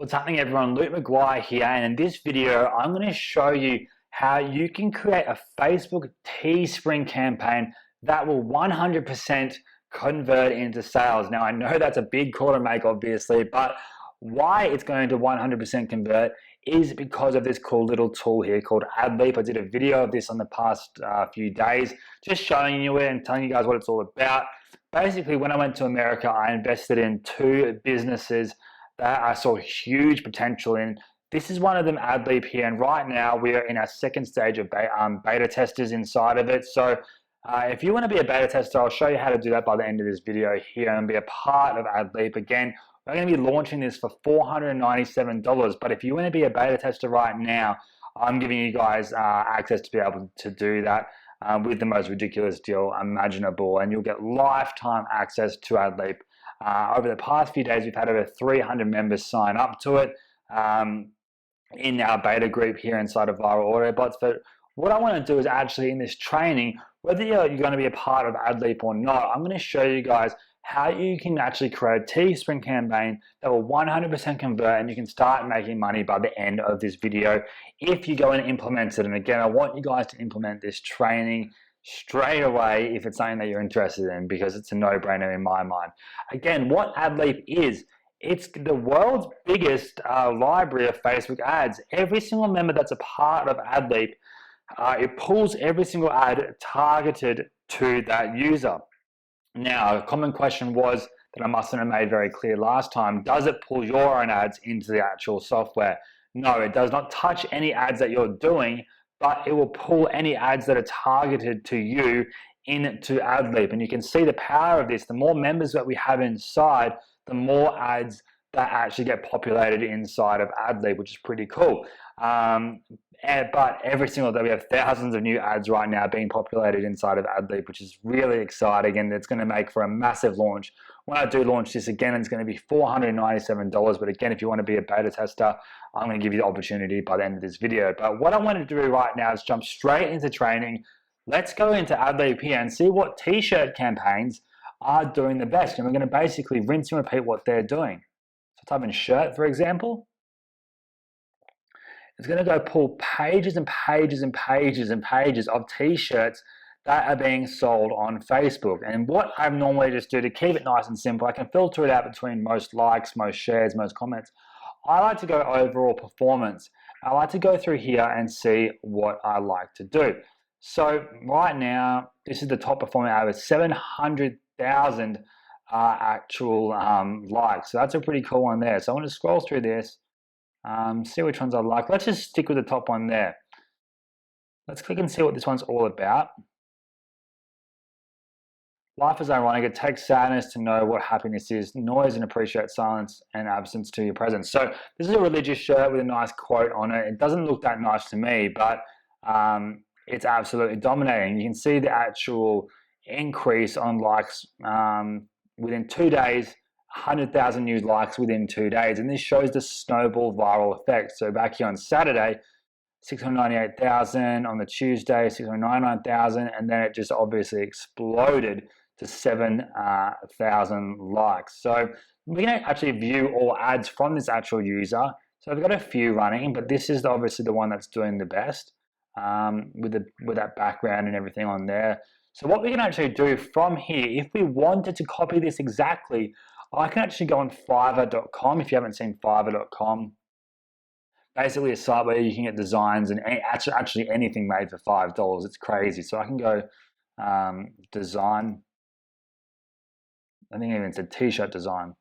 What's happening, everyone? Luke McGuire here, and in this video I'm going to show you how you can create a Facebook Teespring campaign that will 100% convert into sales. Now I know that's a big call to make, obviously, but why it's going to 100% convert is because of this cool little tool here called AdLeap. I did a video of this on the past few days, just showing you it and telling you guys what it's all about. Basically, when I went to America, I invested in two businesses that I saw huge potential in. This is one of them, AdLeap here, and right now we are in our second stage of beta testers inside of it. So if you want to be a beta tester, I'll show you how to do that by the end of this video here and be a part of AdLeap. Again, we're going to be launching this for $497, but if you want to be a beta tester right now, I'm giving you guys access to be able to do that with the most ridiculous deal imaginable, and you'll get lifetime access to AdLeap. Over the past few days, we've had over 300 members sign up to it in our beta group here inside of Viral Autobots. But what I want to do is actually in this training, whether you're going to be a part of AdLeap or not, I'm going to show you guys how you can actually create a Teespring campaign that will 100% convert, and you can start making money by the end of this video if you go and implement it. And again, I want you guys to implement this training straight away if it's something that you're interested in, because it's a no-brainer in my mind. Again, what AdLeap is, it's the world's biggest library of Facebook ads. Every single member that's a part of AdLeap, it pulls every single ad targeted to that user. Now, a common question was that I mustn't have made very clear last time: does it pull your own ads into the actual software? No, it does not touch any ads that you're doing, but it will pull any ads that are targeted to you into AdLeap. And you can see the power of this. The more members that we have inside, the more ads that actually get populated inside of AdLeap, which is pretty cool. But every single day we have thousands of new ads right now being populated inside of AdLeap, which is really exciting, and it's going to make for a massive launch. When I do launch this again, it's going to be $497. But again, if you want to be a beta tester, I'm going to give you the opportunity by the end of this video. But what I want to do right now is jump straight into training. Let's go into AdLeap here and see what t-shirt campaigns are doing the best. And we're going to basically rinse and repeat what they're doing. So type in shirt, for example. It's going to go pull pages and pages and pages and pages of t-shirts that are being sold on Facebook. And what I normally just do to keep it nice and simple, I can filter it out between most likes, most shares, most comments. I like to go overall performance. I like to go through here and see what I like to do. So right now, this is the top performing ad with 700,000 actual likes. So that's a pretty cool one there. So I want to scroll through this. See which ones I like. Let's just stick with the top one there. Let's click and see what this one's all about. Life is ironic. It takes sadness to know what happiness is. Noise and appreciate silence and absence to your presence. So this is a religious shirt with a nice quote on it. It doesn't look that nice to me, but it's absolutely dominating. You can see the actual increase on likes within 2 days. 100,000 new likes within 2 days, and this shows the snowball viral effect. So back here on Saturday, 698,000, on the Tuesday, 699,000, and then it just obviously exploded to 7,000 likes. So we can actually view all ads from this actual user. So I've got a few running, but this is obviously the one that's doing the best with that background and everything on there. So what we can actually do from here, if we wanted to copy this exactly, I can actually go on Fiverr.com. If you haven't seen Fiverr.com, basically a site where you can get designs and actually anything made for $5. It's crazy. So I can go design. I think it even said t-shirt design.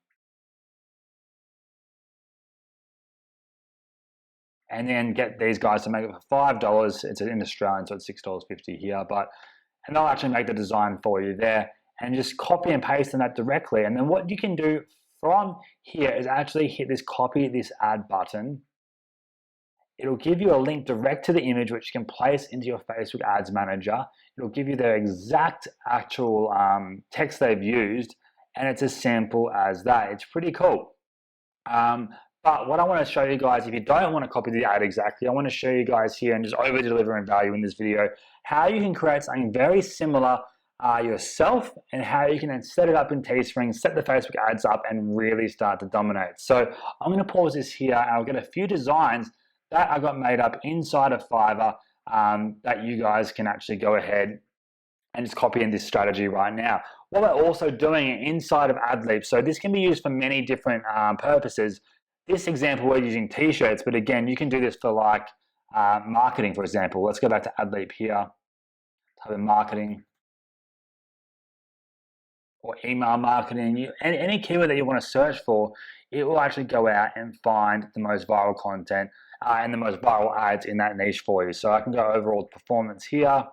And then get these guys to make it for $5. It's in Australian, so it's $6.50 here. And they'll actually make the design for you there, and just copy and paste on that directly. And then what you can do from here is actually hit this copy this ad button. It'll give you a link direct to the image, which you can place into your Facebook Ads Manager. It'll give you the exact actual text they've used, and it's as simple as that. It's pretty cool. But what I want to show you guys, if you don't want to copy the ad exactly, I want to show you guys here and just over deliver in value in this video, how you can create something very similar yourself, and how you can then set it up in Teespring, set the Facebook ads up, and really start to dominate. So I'm going to pause this here, and I'll get a few designs that I got made up inside of Fiverr that you guys can actually go ahead and just copy in this strategy right now. What we're also doing inside of AdLeap, so this can be used for many different purposes. This example, we're using t-shirts, but again, you can do this for like marketing, for example. Let's go back to AdLeap here, type in marketing, or email marketing, any keyword that you want to search for, it will actually go out and find the most viral content and the most viral ads in that niche for you. So I can go overall performance here,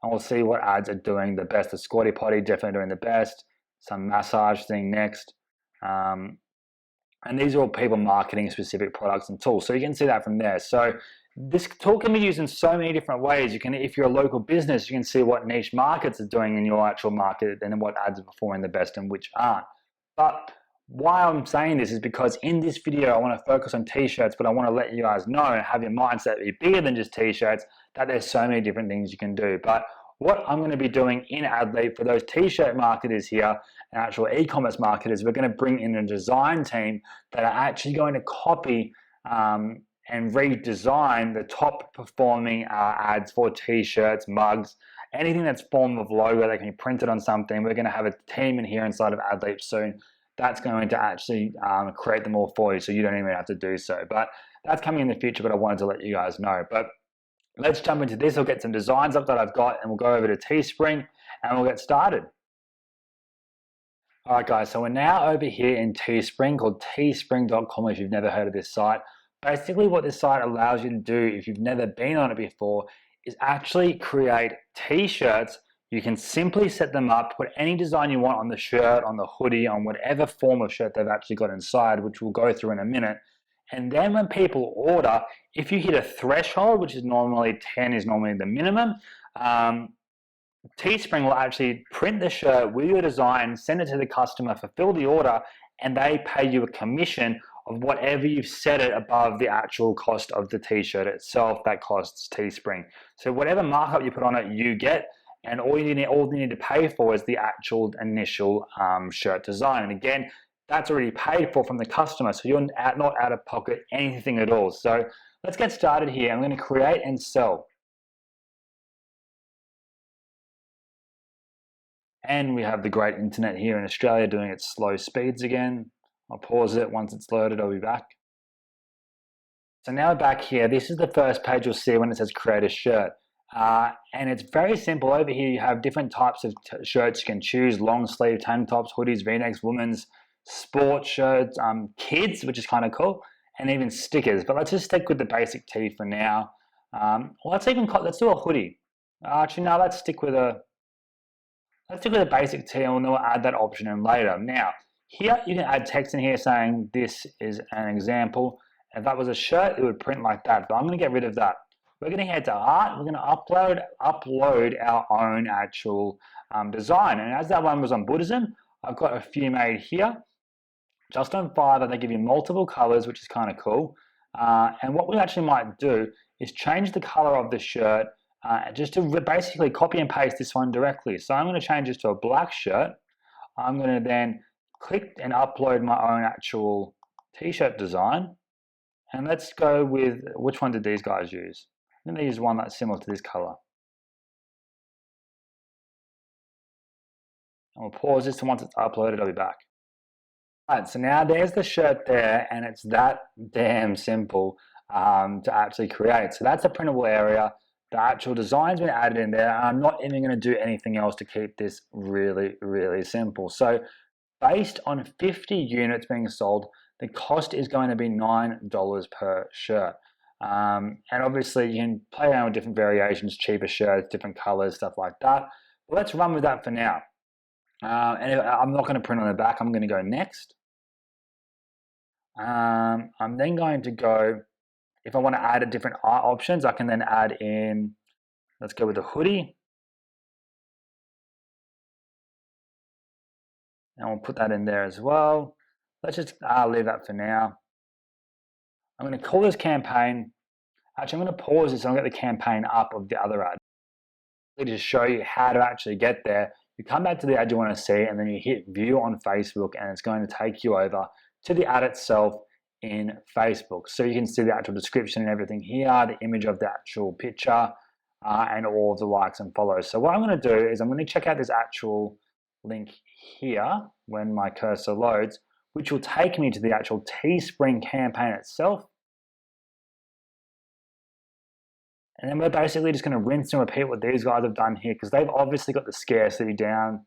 and we'll see what ads are doing the best. The Squatty Potty definitely doing the best. Some massage thing next. And these are all people marketing specific products and tools. So you can see that from there. So this tool can be used in so many different ways. You can, if you're a local business, you can see what niche markets are doing in your actual market and what ads are performing the best and which aren't. But why I'm saying this is because in this video, I want to focus on t-shirts, but I want to let you guys know and have your mindset be bigger than just t-shirts, that there's so many different things you can do. But what I'm going to be doing in AdLeap for those t-shirt marketers here and actual e-commerce marketers, we're going to bring in a design team that are actually going to copy and redesign the top performing ads for t-shirts, mugs, anything that's form of logo that can be printed on something. We're going to have a team in here inside of AdLeap soon that's going to actually create them all for you, so you don't even have to do so. But that's coming in the future, but I wanted to let you guys know. But let's jump into this. I'll get some designs up that I've got, and we'll go over to Teespring, and we'll get started. All right, guys, so we're now over here in Teespring, called teespring.com if you've never heard of this site. Basically, what this site allows you to do, if you've never been on it before, is actually create t-shirts. You can simply set them up, put any design you want on the shirt, on the hoodie, on whatever form of shirt they've actually got inside, which we'll go through in a minute. And then when people order, if you hit a threshold, which is normally 10 is normally the minimum, Teespring will actually print the shirt with your design, send it to the customer, fulfill the order, and they pay you a commission of whatever you've set it above the actual cost of the t-shirt itself that costs Teespring. So whatever markup you put on it, you get, and all you need to pay for is the actual initial shirt design. And again, that's already paid for from the customer, so you're not out of pocket anything at all. So let's get started here. I'm going to create and sell. And we have the great internet here in Australia doing its slow speeds again. I'll pause it. Once it's loaded, I'll be back. So now back here, this is the first page you'll see when it says create a shirt. And it's very simple. Over here, you have different types of shirts you can choose: long sleeve, tank tops, hoodies, v-necks, women's, sports shirts, kids, which is kind of cool, and even stickers. But let's just stick with the basic tee for now. Let's do a hoodie. Actually, no, let's stick with a basic tee, and we'll add that option in later. Now, here you can add text in here saying this is an example. If that was a shirt, it would print like that, but I'm going to get rid of that. We're going to head to art. We're going to upload our own actual design. And as that one was on Buddhism, I've got a few made here. Just on Fiverr, they give you multiple colors, which is kind of cool. And what we actually might do is change the color of the shirt just to basically copy and paste this one directly. So I'm going to change this to a black shirt. I'm going to then click and upload my own actual t-shirt design. And let's go with, which one did these guys use? I'm going to use one that's similar to this color. And we'll pause this, and once it's uploaded, I'll be back. All right, so now there's the shirt there, and it's that damn simple to actually create. So that's a printable area. The actual design's been added in there. I'm not even going to do anything else to keep this really, really simple. So based on 50 units being sold, the cost is going to be $9 per shirt. And obviously you can play around with different variations, cheaper shirts, different colors, stuff like that. But let's run with that for now. And I'm not going to print on the back. I'm going to go next. I'm then going to go, if I want to add a different art options, I can then add in, let's go with the hoodie. And we'll put that in there as well. Let's just leave that for now. I'm going to call this campaign. Actually, I'm going to pause this and I'll get the campaign up of the other ad. to show you how to actually get there, you come back to the ad you want to see, and then you hit view on Facebook, and it's going to take you over to the ad itself in Facebook. So you can see the actual description and everything here, the image of the actual picture, and all of the likes and follows. So what I'm going to do is I'm going to check out this actual link here when my cursor loads, which will take me to the actual Teespring campaign itself. And then we're basically just going to rinse and repeat what these guys have done here, because they've obviously got the scarcity down.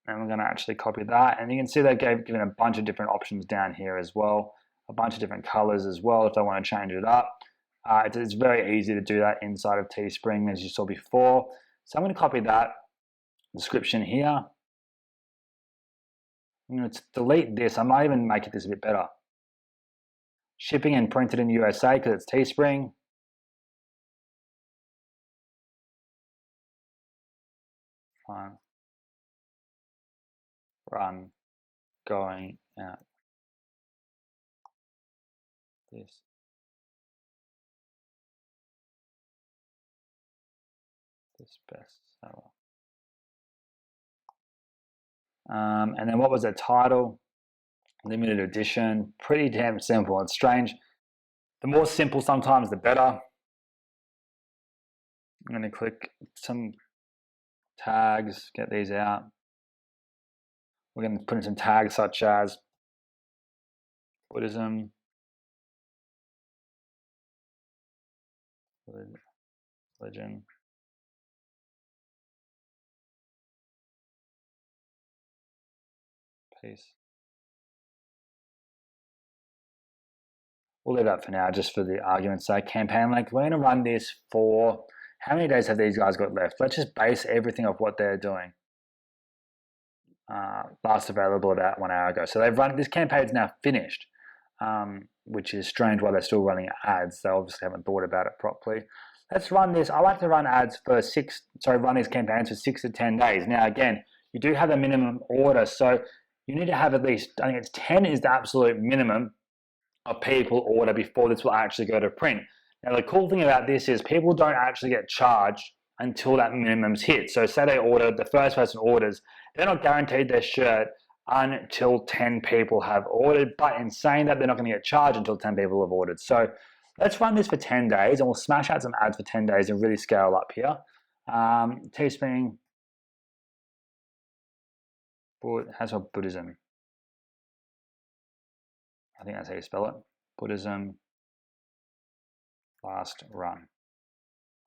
And we're going to actually copy that. And you can see they've given a bunch of different options down here as well, a bunch of different colors as well if they want to change it up. It's very easy to do that inside of Teespring, as you saw before. So I'm going to copy that description here. I'm going to delete this. I might even make this a bit better. Shipping and printed in USA because it's Teespring. Fine. Run. Going out. This. This bestseller. And then what was the title? Limited edition. Pretty damn simple. It's strange. The more simple sometimes the better. I'm going to click some tags, get these out. We're going to put in some tags such as Buddhism, religion, peace. We'll leave that for now, just for the argument's sake. Campaign length. We're going to run this for, how many days have these guys got left? Let's just base everything off what they're doing. Last available about 1 hour ago. So they've run, this campaign's now finished, which is strange why they're still running ads. They obviously haven't thought about it properly. Let's run this. I like to run ads for run these campaigns for 6 to 10 days. Now, again, you do have a minimum order. So you need to have at least, I think it's 10 is the absolute minimum of people order before this will actually go to print. Now, the cool thing about this is people don't actually get charged until that minimum's hit. So say they order, the first person orders, they're not guaranteed their shirt until 10 people have ordered. But in saying that, they're not going to get charged until 10 people have ordered. So let's run this for 10 days, and we'll smash out some ads for 10 days and really scale up here. Teespring, how's our Buddhism? I think that's how you spell it. Buddhism, last run,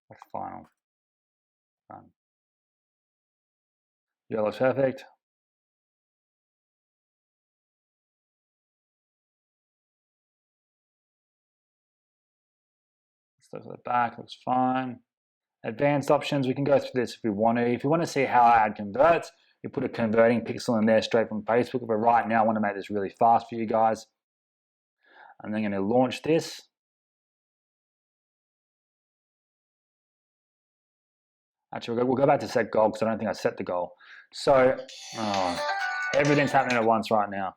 or final run. Yeah, looks perfect. Let's look at the back, looks fine. Advanced options, we can go through this if we want to. If you want to see how our ad converts, you put a converting pixel in there straight from Facebook. But right now, I want to make this really fast for you guys. I'm then going to launch this. Actually, we'll go back to set goal because I don't think I set the goal. So everything's happening at once right now.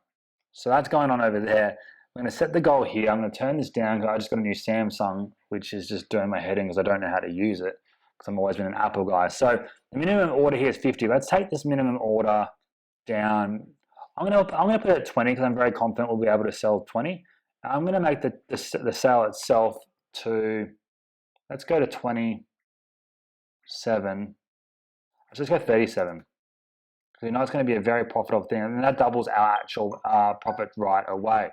So that's going on over there. I'm going to set the goal here. I'm going to turn this down because I just got a new Samsung, which is just doing my head in because I don't know how to use it because I've always been an Apple guy. So the minimum order here is 50. Let's take this minimum order down. I'm going to put it at 20 because I'm very confident we'll be able to sell 20. I'm going to make the sale itself to, let's go to 27. Let's just go 37. Because you know it's going to be a very profitable thing, and that doubles our actual profit right away.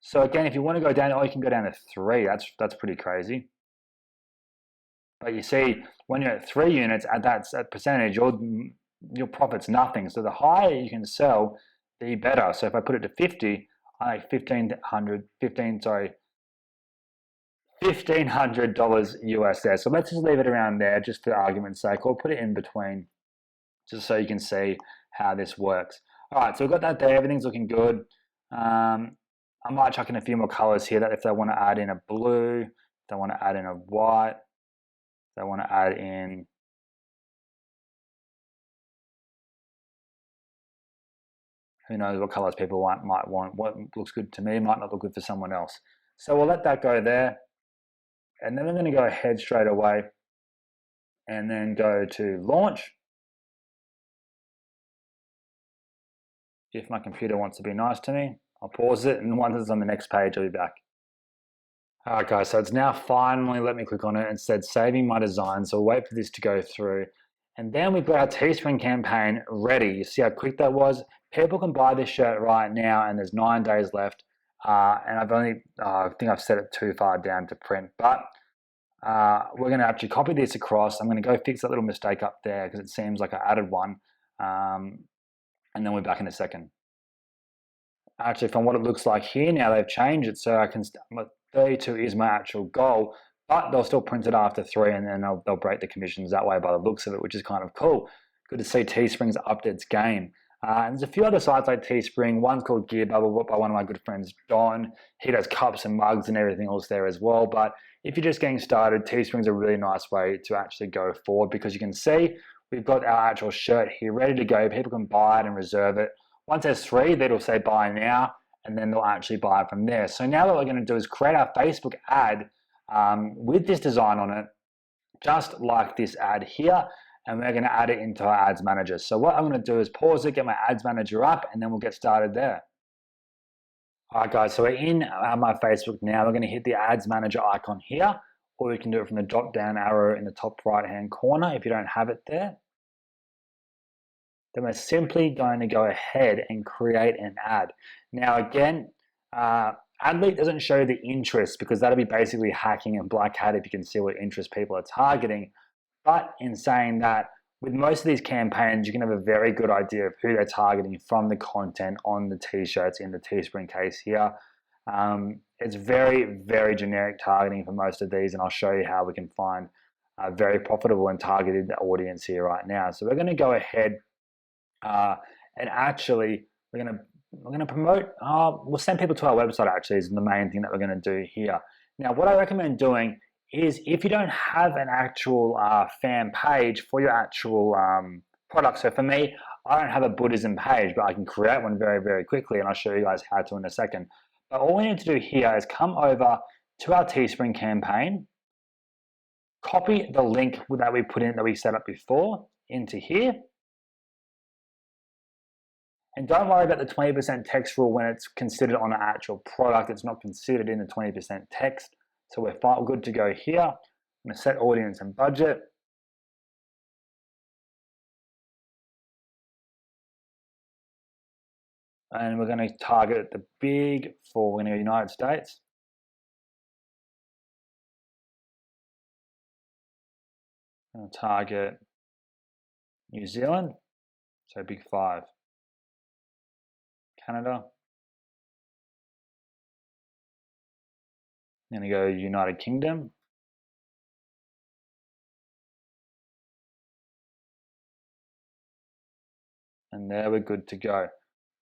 So again, if you want to go down, you can go down to 3. That's pretty crazy. But you see, when you're at 3 units at that percentage, your profit's nothing. So the higher you can sell, the better. So if I put it to 50, I make $1,500 US there. So let's just leave it around there, just for argument's sake, or put it in between, just so you can see how this works. All right, so we've got that there. Everything's looking good. I might chuck in a few more colors here that if they want to add in a blue, if they want to add in a white, if they want to add in Who knows what colors people might want. What looks good to me might not look good for someone else. So we'll let that go there. And then we're going to go ahead straight away and then go to launch. If my computer wants to be nice to me, I'll pause it, and once it's on the next page, I'll be back. Alright guys, so it's now finally let me click on it and said saving my design. So we'll wait for this to go through. And then we've got our Teespring campaign ready. You see how quick that was? People can buy this shirt right now, and there's 9 days left. And I've only, I think I've set it too far down to print, but we're going to actually copy this across. I'm going to go fix that little mistake up there because it seems like I added one. And then we're back in a second. Actually, from what it looks like here now, they've changed it so I can, 32 is my actual goal, but they'll still print it after 3, and then they'll break the commissions that way by the looks of it, which is kind of cool. Good to see Teespring's upped its game. And there's a few other sites like Teespring. One's called Gear Bubble by one of my good friends, John. He does cups and mugs and everything else there as well. But if you're just getting started, Teespring's a really nice way to actually go forward, because you can see we've got our actual shirt here ready to go. People can buy it and reserve it. Once there's 3, that'll say buy now, and then they'll actually buy it from there. So now what we're going to do is create our Facebook ad with this design on it, just like this ad here, and we're going to add it into our ads manager. So what I'm going to do is pause it, get my ads manager up, and then we'll get started there. All right guys, so we're in my Facebook now. We're going to hit the ads manager icon here, or we can do it from the drop down arrow in the top right hand corner if you don't have it there. Then we're simply going to go ahead and create an ad. Now again, AdLeap doesn't show the interest, because that'll be basically hacking and black hat if you can see what interest people are targeting. But in saying that, with most of these campaigns, you can have a very good idea of who they're targeting from the content on the t-shirts in the Teespring case here. It's very, very generic targeting for most of these, and I'll show you how we can find a very profitable and targeted audience here right now. So we're going to go ahead and actually we're going to promote, we'll send people to our website actually is the main thing that we're going to do here. Now what I recommend doing is, if you don't have an actual fan page for your actual product, so for me, I don't have a Buddhism page, but I can create one very, very quickly, and I'll show you guys how to in a second. But all we need to do here is come over to our Teespring campaign, copy the link that we put in, that we set up before, into here. And don't worry about the 20% text rule when it's considered on an actual product. It's not considered in the 20% text. So we're good to go here. I'm going to set audience and budget. And we're going to target the big 4 in the United States. I'm going to target New Zealand, so big 5. Canada. I'm going to go United Kingdom. And there we're good to go.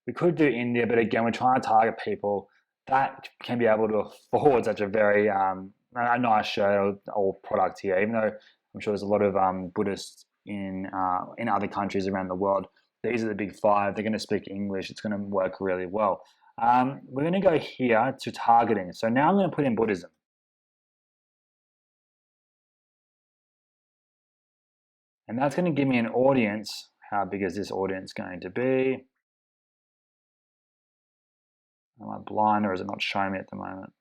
We could do India, but again, we're trying to target people that can be able to afford such a very a nice shirt or product here, even though I'm sure there's a lot of Buddhists in other countries around the world. These are the big 5. They're going to speak English. It's going to work really well. We're going to go here to targeting. So now I'm going to put in Buddhism. And that's going to give me an audience. How big is this audience going to be? Am I blind, or is it not showing me at the moment?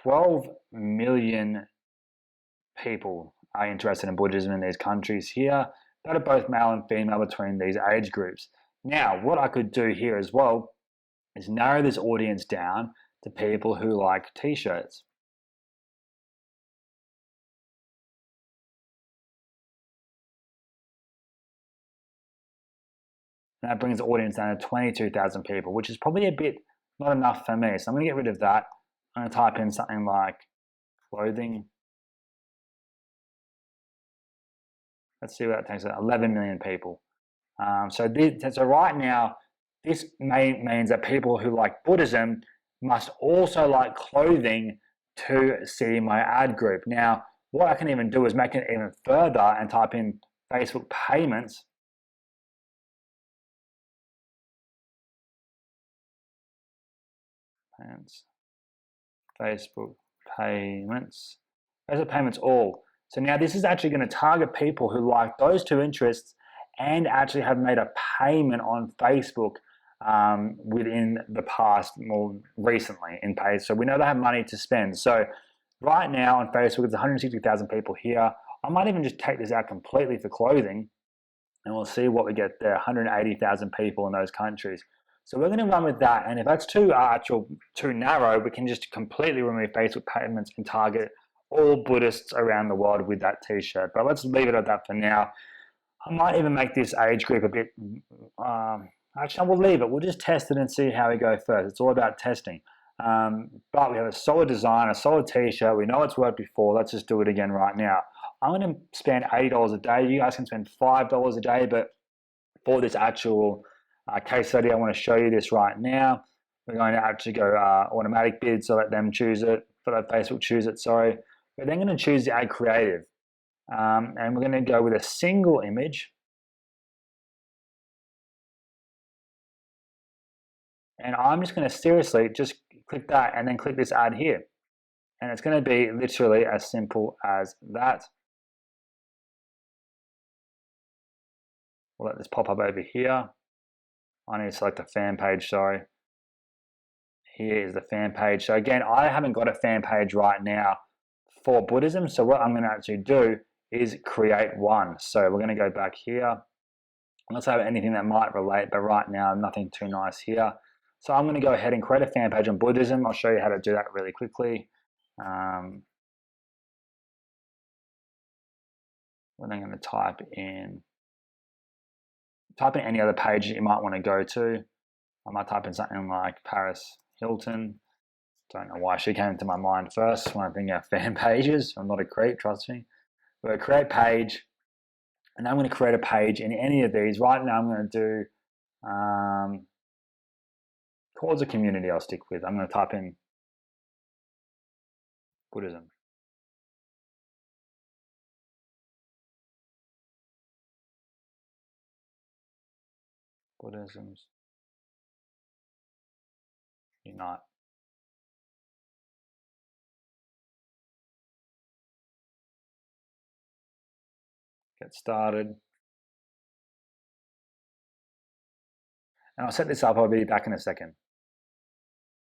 12 million people are interested in Buddhism in these countries here that are both male and female between these age groups. Now, what I could do here as well is narrow this audience down to people who like t-shirts. And that brings the audience down to 22,000 people, which is probably a bit not enough for me. So I'm going to get rid of that. I'm going to type in something like clothing. Let's see what that takes. 11 million people. So right now, this means that people who like Buddhism must also like clothing to see my ad group. Now, what I can even do is make it even further and type in Facebook payments. payments, Facebook payments, Facebook payments all. So now this is actually going to target people who like those two interests and actually have made a payment on Facebook within the past, more recently in pay. So we know they have money to spend. So right now on Facebook, it's 160,000 people here. I might even just take this out completely for clothing and we'll see what we get there. 180,000 people in those countries. So we're going to run with that. And if that's too narrow, we can just completely remove Facebook payments and target all Buddhists around the world with that t-shirt. But let's leave it at that for now. I might even make this age group a bit, actually, we'll leave it. We'll just test it and see how we go first. It's all about testing. But we have a solid design, a solid t-shirt. We know it's worked before. Let's just do it again right now. I'm going to spend $80 a day. You guys can spend $5 a day, but for this actual case study, I want to show you this right now. We're going to actually go automatic bid, so let them choose it, let Facebook choose it, sorry. We're then going to choose the ad creative. And we're going to go with a single image. And I'm just going to seriously just click that and then click this ad here. And it's going to be literally as simple as that. We'll let this pop up over here. I need to select the fan page, sorry. Here is the fan page. So again, I haven't got a fan page right now for Buddhism. So what I'm going to actually do is create one. So we're going to go back here. Let's have anything that might relate, but right now, nothing too nice here. So I'm going to go ahead and create a fan page on Buddhism. I'll show you how to do that really quickly. We're then going to type in any other page that you might want to go to. I might type in something like Paris Hilton. Don't know why she came to my mind first when I think of fan pages. I'm not a creep, trust me. We're going to create page, and I'm going to create a page in any of these. Right now, I'm going to do cause a community. I'll stick with. I'm going to type in Buddhism. Buddhism's Unite. Get started. And I'll set this up. I'll be back in a second.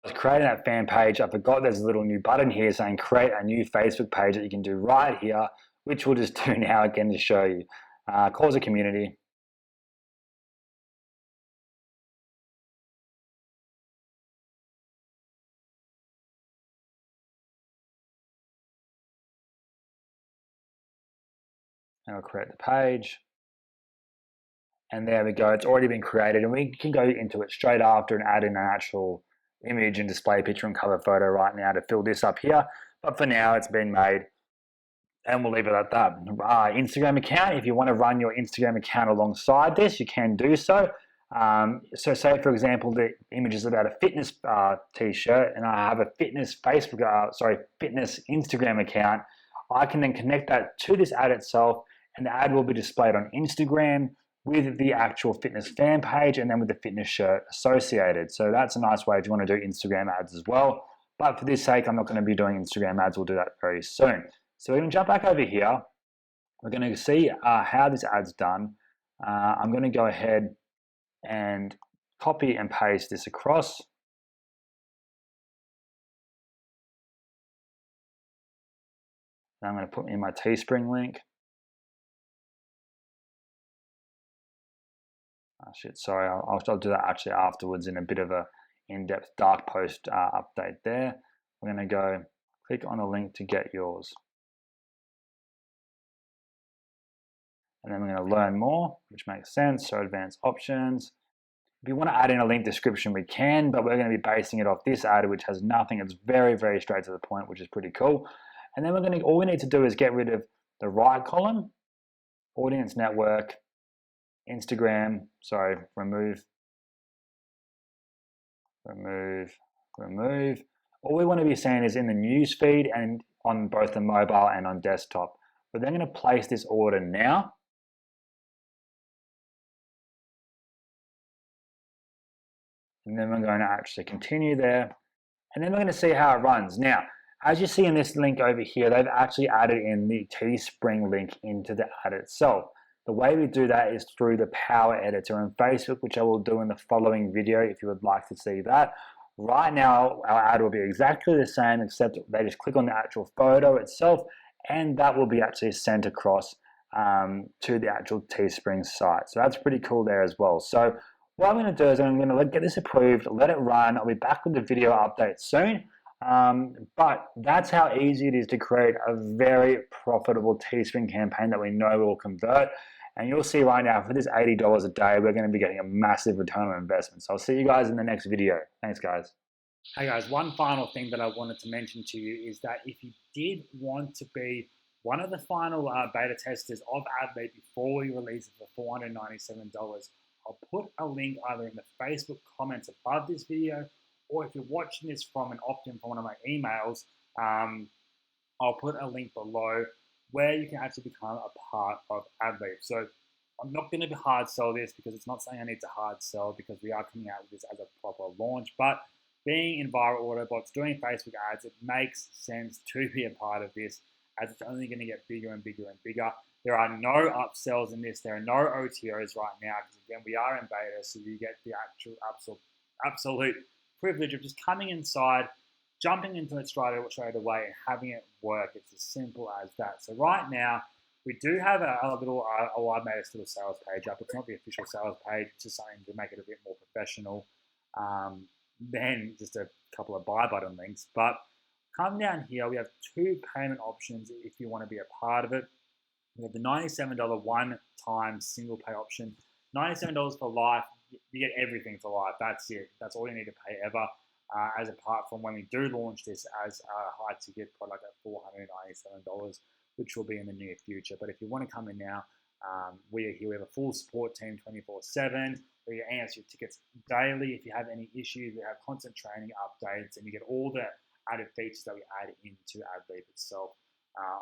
I was creating that fan page. I forgot there's a little new button here saying create a new Facebook page that you can do right here, which we'll just do now again to show you. Cause a community. And we'll create the page. And there we go. It's already been created, and we can go into it straight after and add in an actual image and display picture and cover photo right now to fill this up here. But for now, it's been made, and we'll leave it at that. Instagram account. If you want to run your Instagram account alongside this, you can do so. So say, for example, the image is about a fitness t-shirt, and I have a fitness fitness Instagram account. I can then connect that to this ad itself, and the ad will be displayed on Instagram with the actual fitness fan page and then with the fitness shirt associated. So that's a nice way if you want to do Instagram ads as well. But for this sake, I'm not going to be doing Instagram ads. We'll do that very soon. So we're going to jump back over here. We're going to see how this ad's done. I'm going to go ahead and copy and paste this across. And I'm going to put in my Teespring link. Sorry, I'll do that actually afterwards in a bit of a in-depth dark post update there. We're going to go click on the link to get yours. And then we're going to learn more, which makes sense. So advanced options. If you want to add in a link description, we can, but we're going to be basing it off this ad, which has nothing. It's very, very straight to the point, which is pretty cool. And then all we need to do is get rid of the right column, audience network, Instagram, sorry, remove. All we want to be seeing is in the news feed and on both the mobile and on desktop. We're then going to place this order now. And then we're going to actually continue there. and then we're going to see how it runs. Now, as you see in this link over here, they've actually added in the Teespring link into the ad itself. The way we do that is through the Power Editor on Facebook, which I will do in the following video if you would like to see that. Right now, our ad will be exactly the same, except they just click on the actual photo itself, and that will be actually sent across to the actual Teespring site. So that's pretty cool there as well. So what I'm going to do is I'm going to get this approved, let it run. I'll be back with the video update soon. But that's how easy it is to create a very profitable Teespring campaign that we know will convert. And you'll see right now, for this $80 a day, we're going to be getting a massive return on investment. So I'll see you guys in the next video. Thanks, guys. Hey guys, one final thing that I wanted to mention to you is that if you did want to be one of the final beta testers of AdLeap before we release it for $497, I'll put a link either in the Facebook comments above this video, or if you're watching this from an opt-in from one of my emails, I'll put a link below where you can actually become a part of AdLeap. So I'm not going to hard sell this because it's not something I need to hard sell because we are coming out with this as a proper launch. But being in viral autobots, doing Facebook ads, it makes sense to be a part of this as it's only going to get bigger and bigger and bigger. There are no upsells in this. There are no OTOs right now because, again, we are in beta, so you get the actual absolute privilege of just coming inside, jumping into it straight away and having it work. It's as simple as that. So right now, we do have a little, I've made a little sales page up. It's not the official sales page. It's just something to make it a bit more professional than just a couple of buy button links. But come down here, we have two payment options if you want to be a part of it. We have the $97 one-time single pay option. $97 for life. You get everything for life. That's it. That's all you need to pay ever. As apart from when we do launch this as a high ticket product at $497, which will be in the near future. But if you want to come in now, we are here. We have a full support team 24/7. We answer your tickets daily. If you have any issues, we have constant training updates, and you get all the added features that we add into AdLeap itself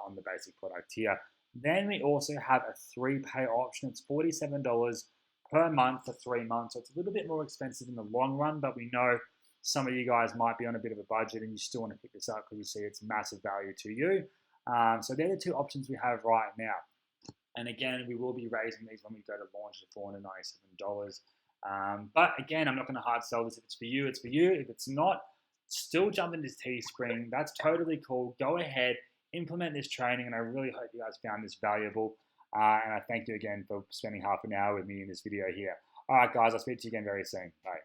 on the basic product here. Then we also have a 3-pay option. It's $47 per month for 3 months. So it's a little bit more expensive in the long run, but we know some of you guys might be on a bit of a budget and you still want to pick this up because you see it's massive value to you. So they're the two options we have right now. And again, we will be raising these when we go to launch to $497. But again, I'm not going to hard sell this. If it's for you, it's for you. If it's not, still jump into Teespring. That's totally cool. Go ahead, implement this training, and I really hope you guys found this valuable. And I thank you again for spending half an hour with me in this video here. All right, guys, I'll speak to you again very soon. Bye.